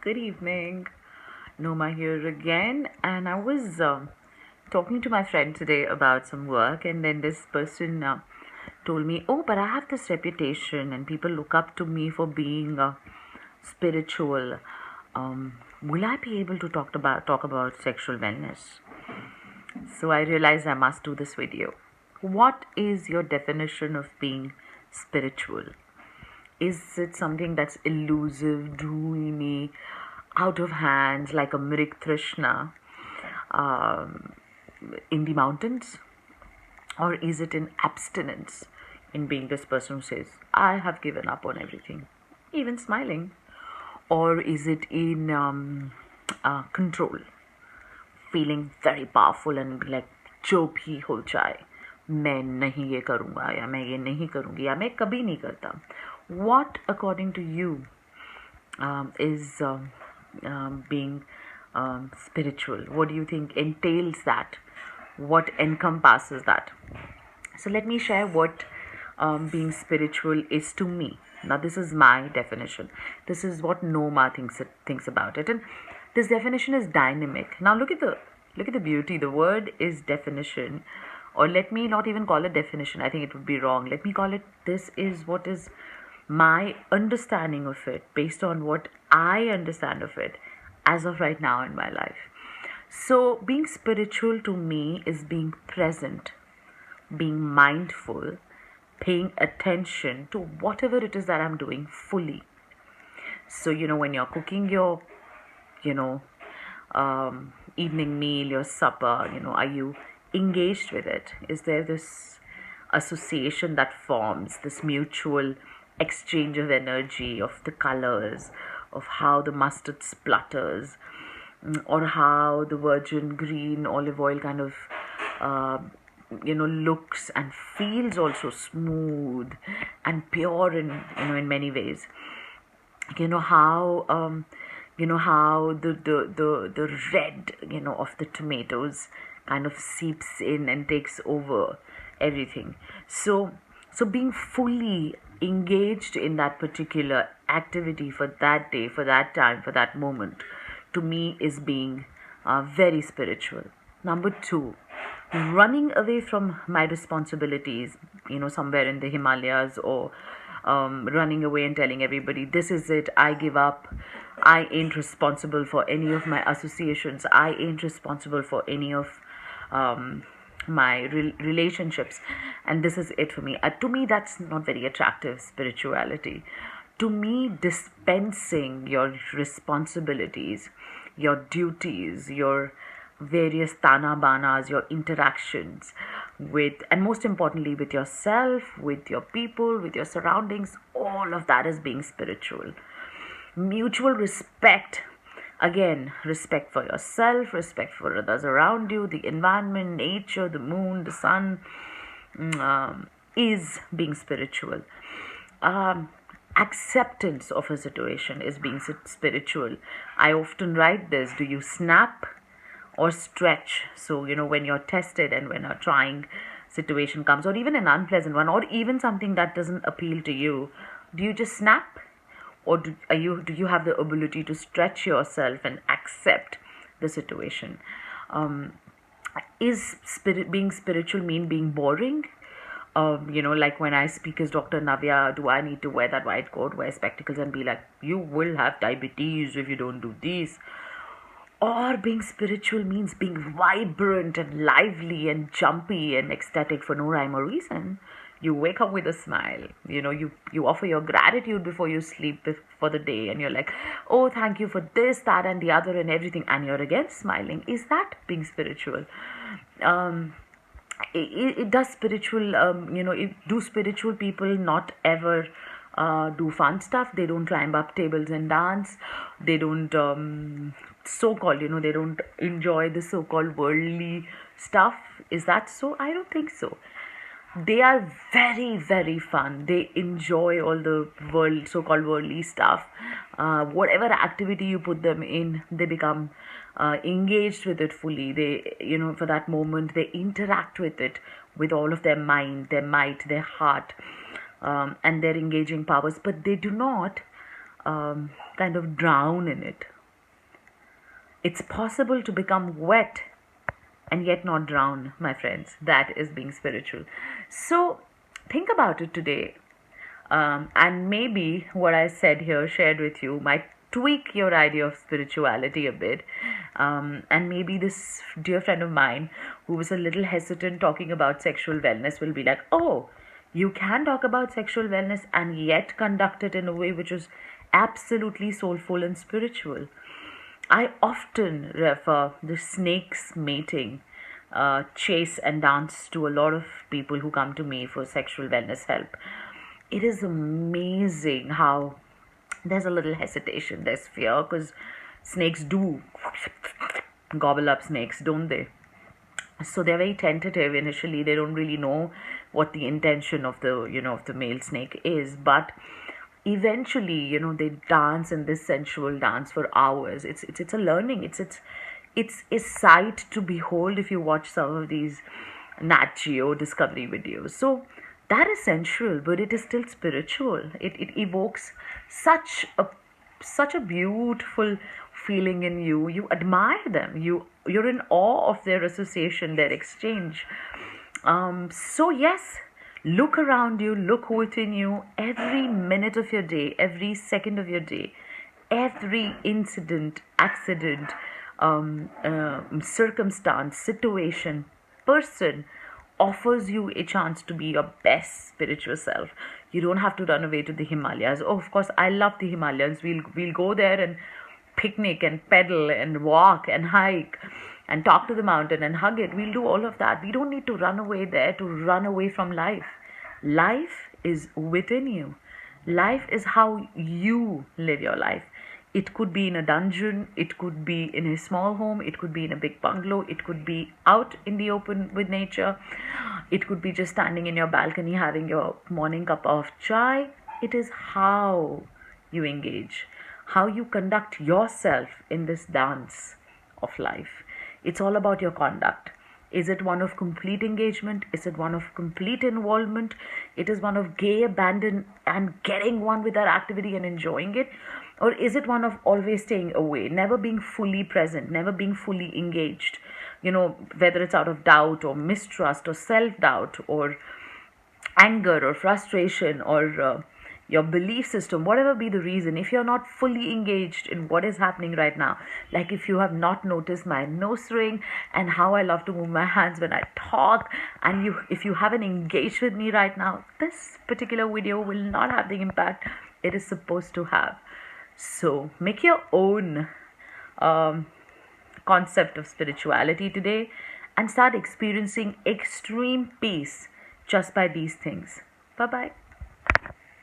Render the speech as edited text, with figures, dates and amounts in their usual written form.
Good evening. Noma here again, and I was talking to my friend today about some work, and then this person told me, "Oh, but I have this reputation, and people look up to me for being spiritual. Will I be able to talk about sexual wellness?" So I realized I must do this video. What is your definition of being spiritual? Is it something that's elusive, dreamy, out of hands, like a Mirik Trishna um, in the mountains? Or is it in abstinence, in being this person who says, I have given up on everything, even smiling? Or is it in control, feeling very powerful and like, जो भी हो जाए मैं नहीं ये करूँगा या मैं ये नहीं करूँगी या मैं कभी नहीं करता? What according to you is being spiritual? What do you think entails that? What encompasses that? So let me share what being spiritual is to me. Now this is my definition. This is what Noma thinks about it, and this definition is dynamic. Now look at the beauty. The word is definition, or let me not even call it definition. I think it would be wrong. Let me call it, this is what is my understanding of it, based on what I understand of it as of right now in my life. So being spiritual to me is being present, being mindful, paying attention to whatever it is that I'm doing fully. So when you're cooking your evening meal, your supper, are you engaged with it? Is there this association that forms, this mutual exchange of energy, of the colors, of how the mustard splutters, or how the virgin green olive oil kind of looks and feels also smooth and pure in many ways? How how the red of the tomatoes kind of seeps in and takes over everything. So being fully engaged in that particular activity for that day, for that time, for that moment, to me is being very spiritual. Number two, running away from my responsibilities, somewhere in the Himalayas, or running away and telling everybody, this is it, I give up, I ain't responsible for any of my associations, I ain't responsible for any of my relationships, and this is it for me. To me, that's not very attractive spirituality. To me, dispensing your responsibilities, your duties, your various tana banas, your interactions with, and most importantly, with yourself, with your people, with your surroundings, all of that is being spiritual. Mutual respect, again, respect for yourself, respect for others around you, the environment, nature, the moon, the sun, is being spiritual. Acceptance of a situation is being spiritual. I often write this: do you snap or stretch? So when you're tested and when a trying situation comes, or even an unpleasant one, or even something that doesn't appeal to you, do you just snap, or do you have the ability to stretch yourself and accept the situation? Is being spiritual mean being boring? Like when I speak as Dr.Navhya, do I need to wear that white coat, wear spectacles, and be like, you will have diabetes if you don't do this? Or being spiritual means being vibrant and lively and jumpy and ecstatic for no rhyme or reason. You wake up with a smile, you offer your gratitude before you sleep for the day, and you're like, oh, thank you for this, that, and the other, and everything, and you're again smiling. Is that being spiritual? It does spiritual, do spiritual people not ever do fun stuff? They don't climb up tables and dance. They don't so-called, they don't enjoy the so-called worldly stuff. Is that so? I don't think so. They are very, very fun. They enjoy all the so-called worldly stuff. Whatever activity you put them in, they become engaged with it fully. They, for that moment, they interact with it with all of their mind, their might, their heart, and their engaging powers. But they do not kind of drown in it, It's possible to become wet and yet not drown, my friends. That is being spiritual. So think about it today. And maybe what I said here, shared with you, might tweak your idea of spirituality a bit. And maybe this dear friend of mine who was a little hesitant talking about sexual wellness will be like, oh, you can talk about sexual wellness and yet conduct it in a way which is absolutely soulful and spiritual. I often refer the snakes mating chase and dance to a lot of people who come to me for sexual wellness help. It is amazing how there's a little hesitation, there's fear, because snakes do gobble up snakes, don't they? So they're very tentative initially. They don't really know what the intention of the of the male snake is, but eventually they dance in this sensual dance for hours. It's a learning. It's a sight to behold if you watch some of these Nat Geo Discovery videos. So that is sensual, but it is still spiritual. It evokes such a beautiful feeling in you. You admire them. You're in awe of their association, their exchange. So yes, look around you, look within you, every minute of your day, every second of your day, every incident, accident, circumstance, situation, person offers you a chance to be your best spiritual self. You don't have to run away to the Himalayas. Oh, of course, I love the Himalayas. We'll go there and picnic and pedal and walk and hike and talk to the mountain and hug it. We'll do all of that. We don't need to run away there to run away from life. Life is within you. Life is how you live your life. It could be in a dungeon, it could be in a small home, it could be in a big bungalow, it could be out in the open with nature, it could be just standing in your balcony having your morning cup of chai. It is how you engage, how you conduct yourself in this dance of life. It's all about your conduct. Is it one of complete engagement? Is it one of complete involvement? It is one of gay abandon and getting one with that activity and enjoying it? Or is it one of always staying away, never being fully present, never being fully engaged? Whether it's out of doubt or mistrust or self-doubt or anger or frustration or your belief system, whatever be the reason, if you're not fully engaged in what is happening right now, like if you have not noticed my nose ring and how I love to move my hands when I talk, and if you haven't engaged with me right now, this particular video will not have the impact it is supposed to have. So make your own concept of spirituality today and start experiencing extreme peace just by these things. Bye-bye.